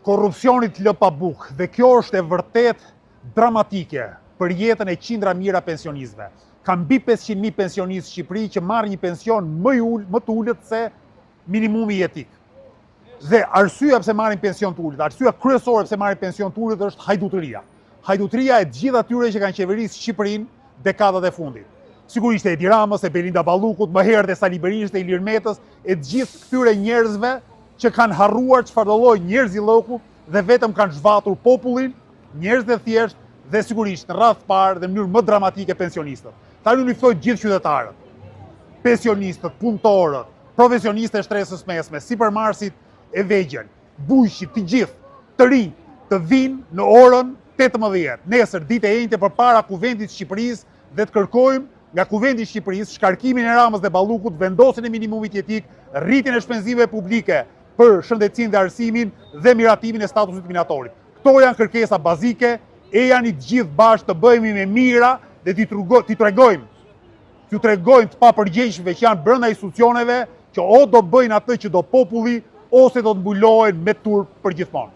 korrupsionit lë pa bukë dhe kjo është e vërtet dramatike për jetën e qindra mijëra pensionistëve. Ka mbi 500.000 pensionistë në Shqipëri që marrin një pension më të ulët se minimumi jetik. Dhe arsyeja pse marrin pension të ulët, arsyeja kryesore pse marrin pension të ulët është hajdutëria. Hajdutëria e gjithë atyre që kanë qeverisë Shqipërinë dekadat e fundit. Sigurisht e Edi Ramës, e Belinda Ballukut, më herët e Sali Berishës, e Ilir Metës, e gjithë këtyre njerëzve që kanë harruar çfarë do lloj njerëzilloku dhe vetëm kanë zhvatur popullin, njerëz të thjeshtë dhe sigurisht në radhë të parë dhe në mënyrë më dramatike pensionistët. Tani unë i ftoj gjithë qytetarët, pensionistët, punëtorët, profesionistë e shtresës mesme, sipërmarrësit e vegjël, bujqit, të gjithë, të rinj, të vinë në orën 18, nesër ditë e njëjtë përpara Kuvendit të Shqipërisë dhe të kërkojmë nga Kuvendi i Shqipërisë shkarkimin e Ramës dhe Ballukut, vendosjen e minimumit jetik, rritjen e shpenzimeve publike për shëndetësinë dhe arsimin dhe miratimin e statusit të minatorit. Këto janë kërkesa bazike, e janë i gjithë bashkë të bëhemi me mira dhe t'i tregojmë të papërgjegjshme që janë brenda institucioneve që o do bëjnë atë që do populli ose do të mbulohen me turp përgjithmonë.